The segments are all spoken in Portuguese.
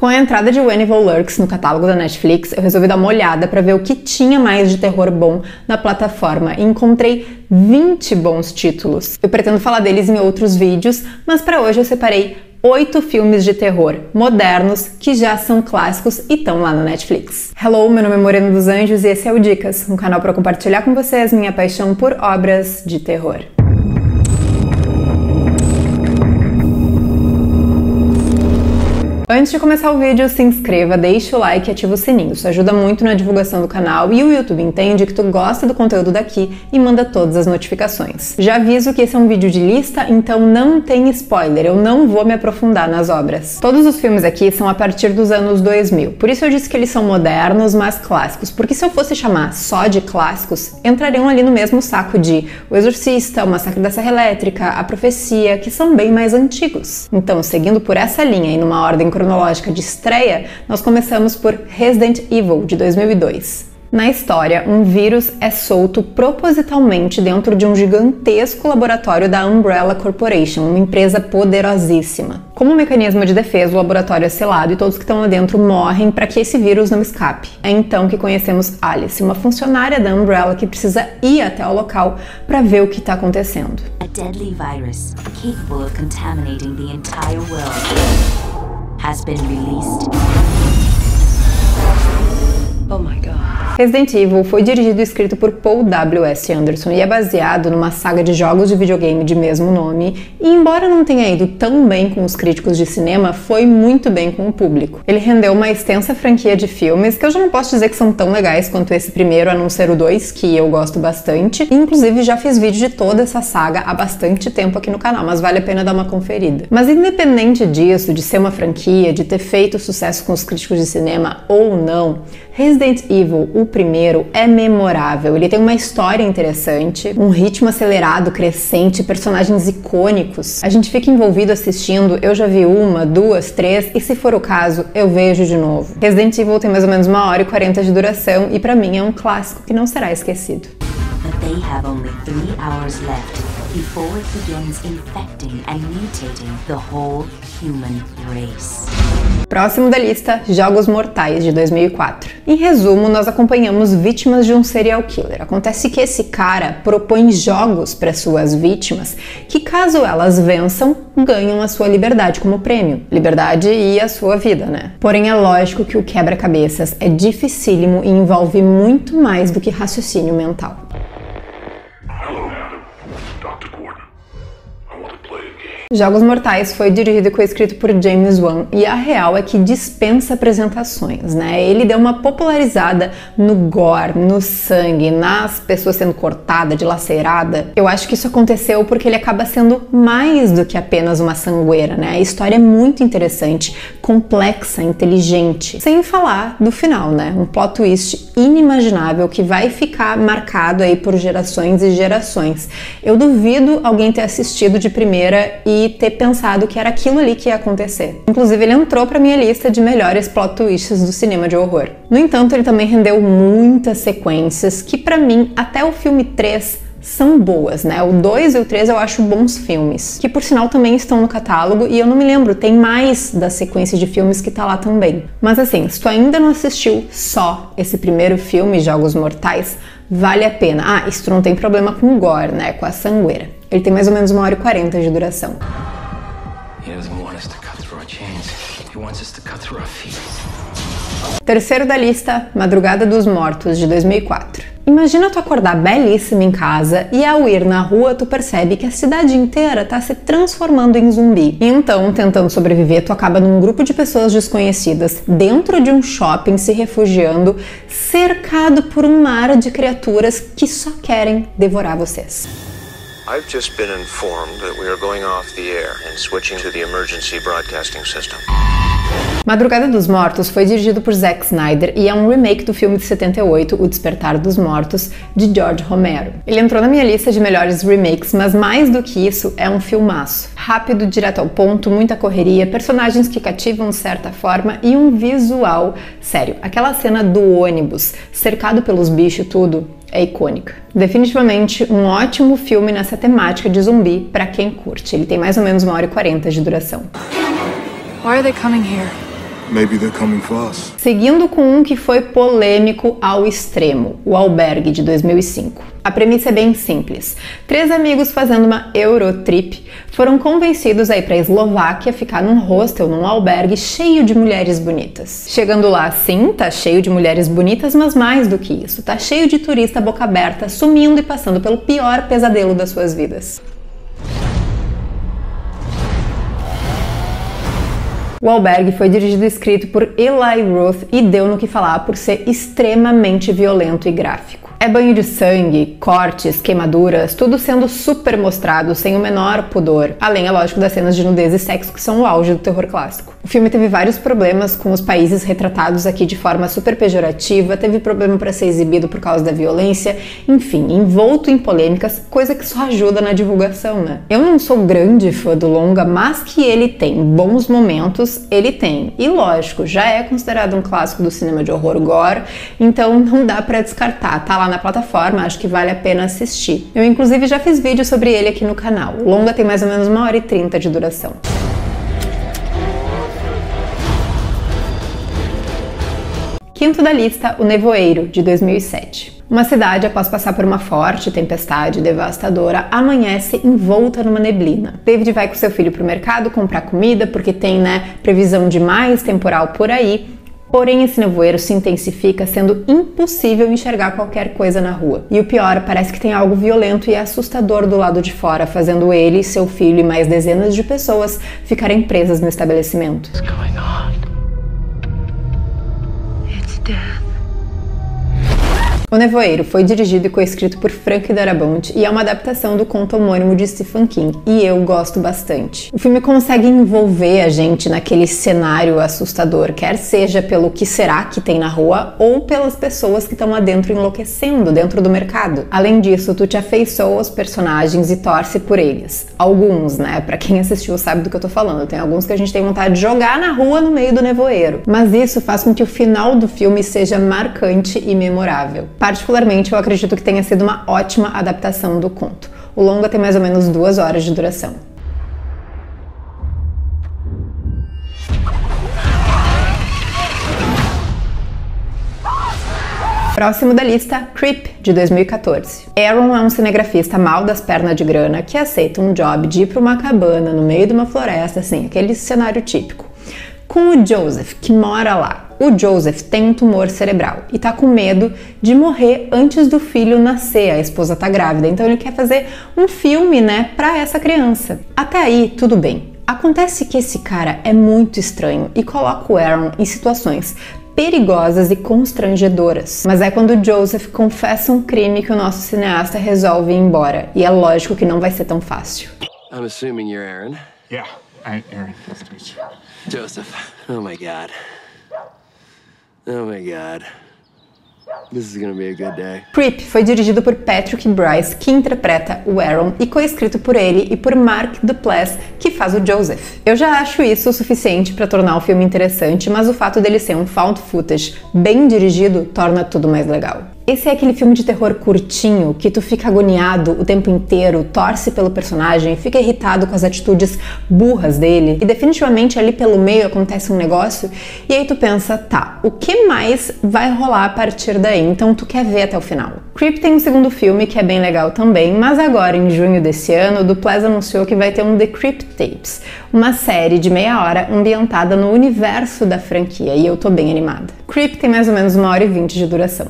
Com a entrada de When Evil Lurks no catálogo da Netflix, eu resolvi dar uma olhada para ver o que tinha mais de terror bom na plataforma e encontrei 20 bons títulos. Eu pretendo falar deles em outros vídeos, mas para hoje eu separei 8 filmes de terror modernos que já são clássicos e estão lá na Netflix. Hello, meu nome é Morena dos Anjos e esse é o Dicas, um canal para compartilhar com vocês minha paixão por obras de terror. Antes de começar o vídeo, se inscreva, deixa o like e ativa o sininho. Isso ajuda muito na divulgação do canal e o YouTube entende que tu gosta do conteúdo daqui e manda todas as notificações. Já aviso que esse é um vídeo de lista, então não tem spoiler, eu não vou me aprofundar nas obras. Todos os filmes aqui são a partir dos anos 2000, por isso eu disse que eles são modernos, mas clássicos, porque se eu fosse chamar só de clássicos, entrariam ali no mesmo saco de O Exorcista, O Massacre da Serra Elétrica, A Profecia, que são bem mais antigos. Então, seguindo por essa linha e numa ordem cronológica de estreia, nós começamos por Resident Evil, de 2002. Na história, um vírus é solto propositalmente dentro de um gigantesco laboratório da Umbrella Corporation, uma empresa poderosíssima. Como mecanismo de defesa, o laboratório é selado e todos que estão lá dentro morrem para que esse vírus não escape. É então que conhecemos Alice, uma funcionária da Umbrella que precisa ir até o local para ver o que está acontecendo. A deadly virus capable of contaminating the entire world has been released. Oh my God. Resident Evil foi dirigido e escrito por Paul W.S. Anderson e é baseado numa saga de jogos de videogame de mesmo nome e, embora não tenha ido tão bem com os críticos de cinema, foi muito bem com o público. Ele rendeu uma extensa franquia de filmes que eu já não posso dizer que são tão legais quanto esse primeiro, a não ser o 2, que eu gosto bastante, e inclusive já fiz vídeo de toda essa saga há bastante tempo aqui no canal, mas vale a pena dar uma conferida. Mas independente disso, de ser uma franquia, de ter feito sucesso com os críticos de cinema ou não, Resident Evil, o primeiro, é memorável. Ele tem uma história interessante, um ritmo acelerado, crescente, personagens icônicos. A gente fica envolvido assistindo, eu já vi 1, 2, 3 e se for o caso, eu vejo de novo. Resident Evil tem mais ou menos 1h40 de duração e pra mim é um clássico que não será esquecido. But they have only 3 hours left before it begins infecting and mutating the whole human race. Próximo da lista, Jogos Mortais, de 2004. Em resumo, nós acompanhamos vítimas de um serial killer. Acontece que esse cara propõe jogos para suas vítimas que, caso elas vençam, ganham a sua liberdade como prêmio. Liberdade e a sua vida, né? Porém, é lógico que o quebra-cabeças é dificílimo e envolve muito mais do que raciocínio mental. Jogos Mortais foi dirigido e coescrito por James Wan e a real é que dispensa apresentações, né? Ele deu uma popularizada no gore, no sangue, nas pessoas sendo cortada, dilacerada. Eu acho que isso aconteceu porque ele acaba sendo mais do que apenas uma sangueira, né? A história é muito interessante, complexa, inteligente. Sem falar do final, né? Um plot twist inimaginável que vai ficar marcado aí por gerações e gerações. Eu duvido alguém ter assistido de primeira e ter pensado que era aquilo ali que ia acontecer. Inclusive, ele entrou pra minha lista de melhores plot twists do cinema de horror. No entanto, ele também rendeu muitas sequências que, pra mim, até o filme 3 são boas, né? O 2 e o 3 eu acho bons filmes, que por sinal também estão no catálogo e eu não me lembro, tem mais da sequência de filmes que tá lá também. Mas assim, se tu ainda não assistiu só esse primeiro filme, Jogos Mortais, vale a pena. Ah, isso tu não tem problema com o gore, né? Com a sangueira. Ele tem mais ou menos 1h40 de duração. Terceiro da lista, Madrugada dos Mortos, de 2004. Imagina tu acordar belíssima em casa e ao ir na rua tu percebe que a cidade inteira tá se transformando em zumbi. E então, tentando sobreviver, tu acaba num grupo de pessoas desconhecidas, dentro de um shopping se refugiando, cercado por um mar de criaturas que só querem devorar vocês. I've just been informed that we are going off the air and switching to the emergency broadcasting system. Madrugada dos Mortos foi dirigido por Zack Snyder e é um remake do filme de 78, O Despertar dos Mortos, de George Romero. Ele entrou na minha lista de melhores remakes, mas mais do que isso, é um filmaço. Rápido, direto ao ponto, muita correria, personagens que cativam de certa forma e um visual sério. Aquela cena do ônibus, cercado pelos bichos e tudo, é icônica. Definitivamente um ótimo filme nessa temática de zumbi pra quem curte. Ele tem mais ou menos 1h40 de duração. Why are they coming here? Maybe they're coming for us. Seguindo com um que foi polêmico ao extremo, O Albergue, de 2005. A premissa é bem simples. 3 amigos fazendo uma Eurotrip foram convencidos a ir para a Eslováquia ficar num hostel, num albergue cheio de mulheres bonitas. Chegando lá, sim, tá cheio de mulheres bonitas, mas mais do que isso, tá cheio de turista boca aberta, sumindo e passando pelo pior pesadelo das suas vidas. O Albergue foi dirigido e escrito por Eli Roth e deu no que falar por ser extremamente violento e gráfico. É banho de sangue, cortes, queimaduras, tudo sendo super mostrado sem o menor pudor, além, é lógico, das cenas de nudez e sexo que são o auge do terror clássico. O filme teve vários problemas com os países retratados aqui de forma super pejorativa, teve problema para ser exibido por causa da violência, enfim, envolto em polêmicas, coisa que só ajuda na divulgação, né? Eu não sou grande fã do longa, mas que ele tem bons momentos, ele tem. E lógico, já é considerado um clássico do cinema de horror gore, então não dá pra descartar. Tá lá na plataforma, acho que vale a pena assistir. Eu inclusive já fiz vídeo sobre ele aqui no canal. O longa tem mais ou menos 1h30 de duração. Quinto da lista, O Nevoeiro, de 2007. Uma cidade, após passar por uma forte tempestade devastadora, amanhece envolta numa neblina. David vai com seu filho pro mercado comprar comida, porque tem, previsão de mais temporal por aí. Porém, esse nevoeiro se intensifica, sendo impossível enxergar qualquer coisa na rua. E o pior, parece que tem algo violento e assustador do lado de fora, fazendo ele, seu filho e mais dezenas de pessoas ficarem presas no estabelecimento. What's going on? It's death. O Nevoeiro foi dirigido e coescrito por Frank Darabont e é uma adaptação do conto homônimo de Stephen King, e eu gosto bastante. O filme consegue envolver a gente naquele cenário assustador, quer seja pelo que será que tem na rua ou pelas pessoas que estão lá dentro enlouquecendo, dentro do mercado. Além disso, tu te afeiçoa aos personagens e torce por eles. Alguns, pra quem assistiu sabe do que eu tô falando, tem alguns que a gente tem vontade de jogar na rua no meio do nevoeiro. Mas isso faz com que o final do filme seja marcante e memorável. Particularmente, eu acredito que tenha sido uma ótima adaptação do conto. O longa tem mais ou menos 2 horas de duração. Próximo da lista, Creep, de 2014. Aaron é um cinegrafista mal das pernas de grana que aceita um job de ir para uma cabana no meio de uma floresta, assim, aquele cenário típico, com o Joseph, que mora lá. O Joseph tem um tumor cerebral e tá com medo de morrer antes do filho nascer, a esposa tá grávida, então ele quer fazer um filme, pra essa criança. Até aí, tudo bem. Acontece que esse cara é muito estranho e coloca o Aaron em situações perigosas e constrangedoras. Mas é quando o Joseph confessa um crime que o nosso cineasta resolve ir embora, e é lógico que não vai ser tão fácil. I'm assuming you're Aaron. Yeah, I'm Aaron. Nice to meet you. Joseph. Oh my god. Oh my god. This is gonna be a good day. Creep foi dirigido por Patrick Bryce, que interpreta o Aaron, e coescrito por ele e por Mark Duplass, que faz o Joseph. Eu já acho isso o suficiente para tornar o filme interessante, mas o fato dele ser um found footage bem dirigido torna tudo mais legal. Esse é aquele filme de terror curtinho que tu fica agoniado o tempo inteiro, torce pelo personagem, fica irritado com as atitudes burras dele, e definitivamente ali pelo meio acontece um negócio e aí tu pensa, tá, o que mais vai rolar a partir daí? Então tu quer ver até o final. Creep tem um segundo filme que é bem legal também, mas agora em junho desse ano o Duplass anunciou que vai ter um The Creep Tapes, uma série de meia hora ambientada no universo da franquia, e eu tô bem animada. Creep tem mais ou menos 1h20 de duração.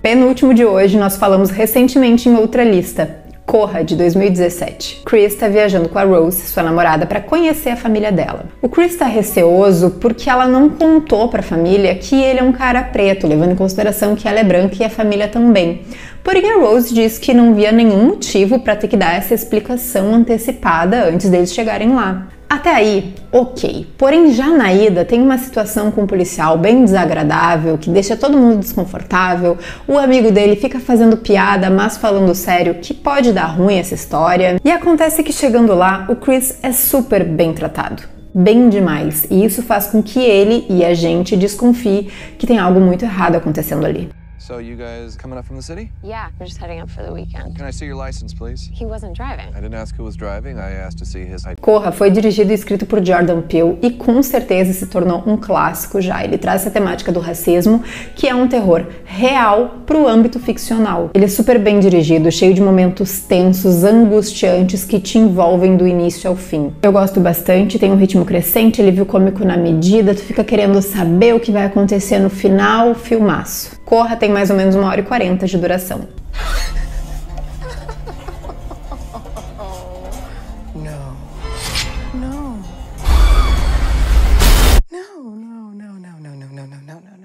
Penúltimo de hoje, nós falamos recentemente em outra lista, Corra, de 2017. Chris está viajando com a Rose, sua namorada, para conhecer a família dela. O Chris está receoso porque ela não contou para a família que ele é um cara preto, levando em consideração que ela é branca e a família também. Porém, a Rose diz que não via nenhum motivo para ter que dar essa explicação antecipada antes deles chegarem lá. Até aí, ok. Porém, já na ida tem uma situação com um policial bem desagradável, que deixa todo mundo desconfortável. O amigo dele fica fazendo piada, mas falando sério, que pode dar ruim essa história. E acontece que chegando lá, o Chris é super bem tratado. Bem demais. E isso faz com que ele e a gente desconfie que tem algo muito errado acontecendo ali. So you guys coming up from the city? Yeah, we're just heading up for the weekend. Can I see your license, please? He wasn't driving. I didn't ask who was driving, I asked to see his... Corra foi dirigido e escrito por Jordan Peele e com certeza se tornou um clássico já. Ele traz essa temática do racismo, que é um terror real pro âmbito ficcional. Ele é super bem dirigido, cheio de momentos tensos, angustiantes que te envolvem do início ao fim. Eu gosto bastante, tem um ritmo crescente, alívio cômico na medida, tu fica querendo saber o que vai acontecer no final, filmaço. Corra tem mais ou menos 1h40 de duração.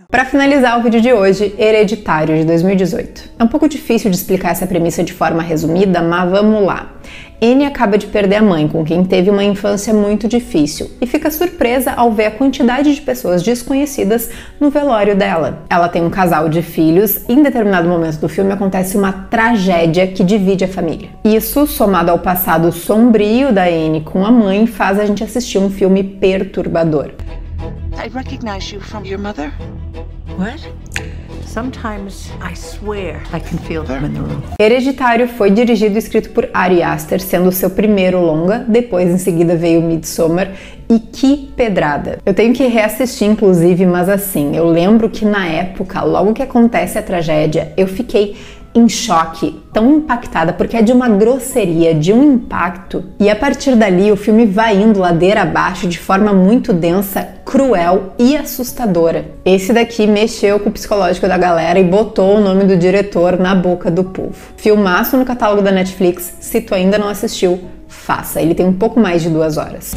Para finalizar o vídeo de hoje, Hereditário, de 2018. É um pouco difícil de explicar essa premissa de forma resumida, mas vamos lá. Annie acaba de perder a mãe, com quem teve uma infância muito difícil, e fica surpresa ao ver a quantidade de pessoas desconhecidas no velório dela. Ela tem um casal de filhos e em determinado momento do filme acontece uma tragédia que divide a família. Isso, somado ao passado sombrio da Annie com a mãe, faz a gente assistir um filme perturbador. I recognize you from your mother. What? Sometimes I swear I can feel them in the room. Hereditário foi dirigido e escrito por Ari Aster, sendo o seu primeiro longa, depois em seguida veio Midsommar, e que pedrada! Eu tenho que reassistir inclusive, mas assim, eu lembro que na época, logo que acontece a tragédia, eu fiquei em choque, tão impactada, porque é de uma grosseria, de um impacto, e a partir dali o filme vai indo ladeira abaixo de forma muito densa, cruel e assustadora. Esse daqui mexeu com o psicológico da galera e botou o nome do diretor na boca do povo. Filmaço no catálogo da Netflix, se tu ainda não assistiu, faça, ele tem um pouco mais de 2 horas.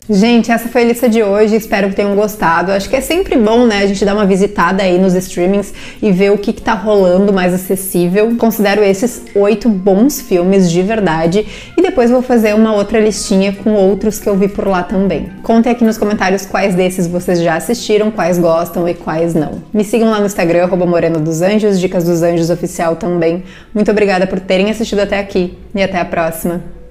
Gente, essa foi a lista de hoje, espero que tenham gostado. Acho que é sempre bom, né, a gente dar uma visitada aí nos streamings e ver o que tá rolando mais acessível. Considero esses 8 bons filmes de verdade e depois vou fazer uma outra listinha com outros que eu vi por lá também. Contem aqui nos comentários quais desses vocês já assistiram, quais gostam e quais não. Me sigam lá no Instagram, @morenodosanjos, Dicas dos Anjos Oficial também. Muito obrigada por terem assistido até aqui e até a próxima.